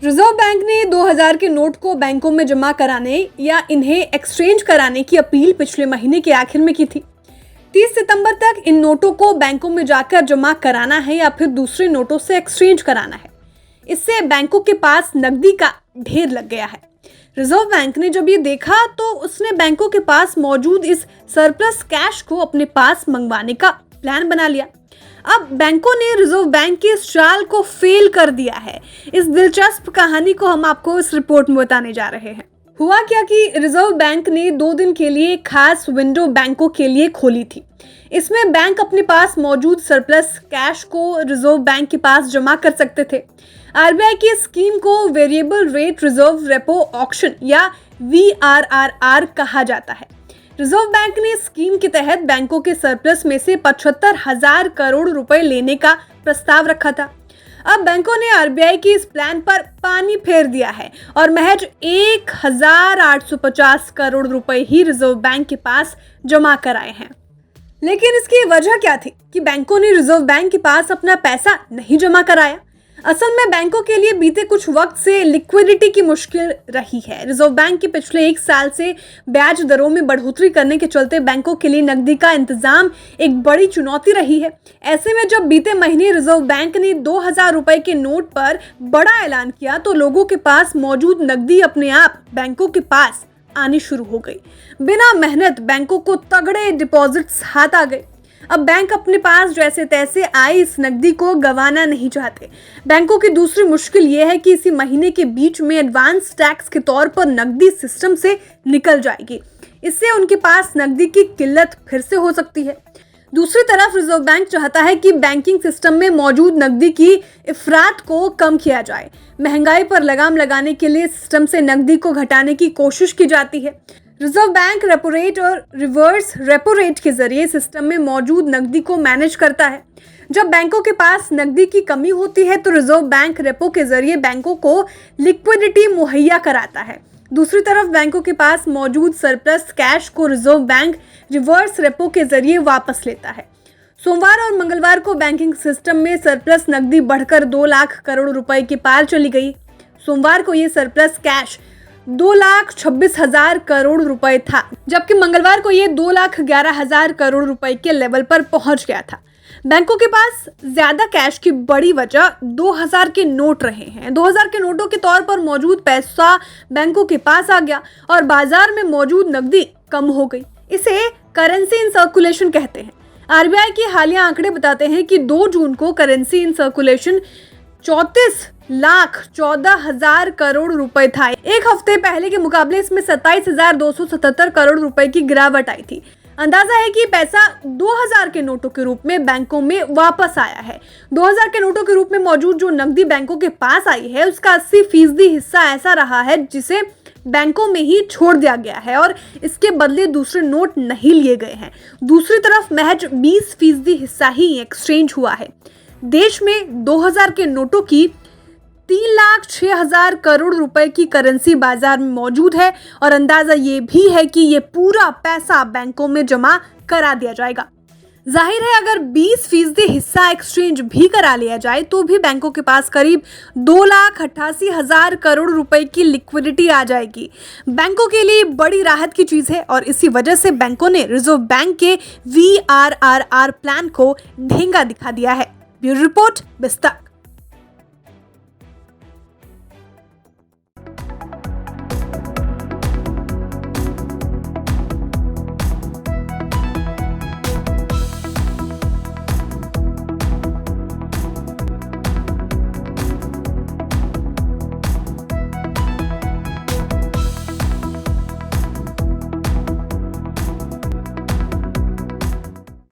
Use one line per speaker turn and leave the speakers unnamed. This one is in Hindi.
रिजर्व बैंक ने 2000 के नोट को बैंकों में जमा कराने या इन्हें एक्सचेंज कराने की अपील पिछले महीने के आखिर में की थी। 30 सितंबर तक इन नोटों को बैंकों में जाकर जमा कराना है या फिर दूसरे नोटों से एक्सचेंज कराना है। इससे बैंकों के पास नकदी का ढेर लग गया है। रिजर्व बैंक ने जब ये देखा तो उसने बैंकों के पास मौजूद इस सरप्लस कैश को अपने पास मंगवाने का प्लान बना लिया। अब बैंकों ने रिजर्व बैंक की इस चाल को फेल कर दिया है। इस दिलचस्प कहानी को हम आपको इस रिपोर्ट में बताने जा रहे हैं। हुआ क्या कि रिजर्व बैंक ने 2 दिन के लिए खास विंडो बैंकों के लिए खोली थी। इसमें बैंक अपने पास मौजूद सरप्लस कैश को रिजर्व बैंक के पास जमा कर सकते थे। आरबीआई की स्कीम को variable rate reserve repo auction या VRRR कहा जाता है। रिजर्व बैंक ने स्कीम के तहत बैंकों के सरप्लस में से 75,000 करोड़ रुपए लेने का प्रस्ताव रखा था। अब बैंकों ने आरबीआई की इस प्लान पर पानी फेर दिया है और महज 1,850 करोड़ रुपए ही रिजर्व बैंक के पास जमा कराए हैं। लेकिन इसकी वजह क्या थी कि बैंकों ने रिजर्व बैंक के पास अपना पैसा नहीं जमा कराया? असल में बैंकों के लिए बीते कुछ वक्त से लिक्विडिटी की मुश्किल रही है। रिजर्व बैंक के पिछले 1 साल से ब्याज दरों में बढ़ोतरी करने के चलते बैंकों के लिए नकदी का इंतजाम एक बड़ी चुनौती रही है। ऐसे में जब बीते महीने रिजर्व बैंक ने 2,000 रुपए के नोट पर बड़ा ऐलान किया तो लोगों के पास मौजूद नकदी अपने आप बैंकों के पास आनी शुरू हो गई। बिना मेहनत बैंकों को तगड़े डिपॉजिट्स हाथ आ गए। अब बैंक अपने पास जैसे तैसे आई इस नकदी को गंवाना नहीं चाहते। बैंकों की दूसरी मुश्किल ये है कि इसी महीने के बीच में एडवांस टैक्स के तौर पर नकदी सिस्टम से निकल जाएगी। इससे उनके पास नकदी की किल्लत फिर से हो सकती है। दूसरी तरफ रिजर्व बैंक चाहता है कि बैंकिंग सिस्टम में मौजूद नकदी की इफरात को कम किया जाए। महंगाई पर लगाम लगाने के लिए सिस्टम से नकदी को घटाने की कोशिश की जाती है। रिजर्व बैंक रेपो रेट और रिवर्स रेपो रेट के जरिए सिस्टम में मौजूद नकदी को मैनेज करता है। जब बैंकों के पास नकदी की कमी होती है तो रिजर्व बैंक रेपो के जरिए बैंकों को लिक्विडिटी मुहैया कराता है। दूसरी तरफ बैंकों के पास मौजूद सरप्लस कैश को रिजर्व बैंक रिवर्स रेपो के जरिए वापस लेता है। सोमवार और मंगलवार को बैंकिंग सिस्टम में सरप्लस नकदी बढ़कर 2 लाख करोड़ रुपए के पार चली गई। सोमवार को ये सरप्लस कैश 2,26,000 करोड़ रुपए था, जबकि मंगलवार को ये 2,11,000 करोड़ रुपए के लेवल पर पहुंच गया था। बैंकों के पास ज्यादा कैश की बड़ी वजह 2000 के नोट रहे हैं। 2000 के नोटों के तौर पर मौजूद पैसा बैंकों के पास आ गया और बाजार में मौजूद नकदी कम हो गई। इसे करेंसी इन सर्कुलेशन कहते हैं। आरबीआई के हालिया आंकड़े बताते हैं कि 2 जून को करेंसी इन सर्कुलेशन 34,14,000 करोड़ रुपए था। एक हफ्ते पहले के मुकाबले इसमें 27,277 करोड़ रुपए की गिरावट आई थी। अंदाजा है कि पैसा 2000 के नोटों के रूप में बैंकों में वापस आया है। 2000 के नोटों के रूप में मौजूद जो नकदी बैंकों के पास आई है उसका 80% हिस्सा ऐसा रहा है जिसे बैंकों में ही छोड़ दिया गया है और इसके बदले दूसरे नोट नहीं लिए गए हैं। दूसरी तरफ महज 20% हिस्सा ही एक्सचेंज हुआ है। देश में 2000 के नोटों की 3,06,000 करोड़ रुपए की करेंसी बाजार में मौजूद है और अंदाजा ये भी है कि ये पूरा पैसा बैंकों में जमा करा दिया जाएगा। जाहिर है अगर 20% हिस्सा एक्सचेंज भी करा लिया जाए तो भी बैंकों के पास करीब 2,88,000 करोड़ रुपए की लिक्विडिटी आ जाएगी। बैंकों के लिए बड़ी राहत की चीज है और इसी वजह से बैंकों ने रिजर्व बैंक के VRRR प्लान को ढींगा दिखा दिया है। ब्यूरो रिपोर्ट, बिस्तर।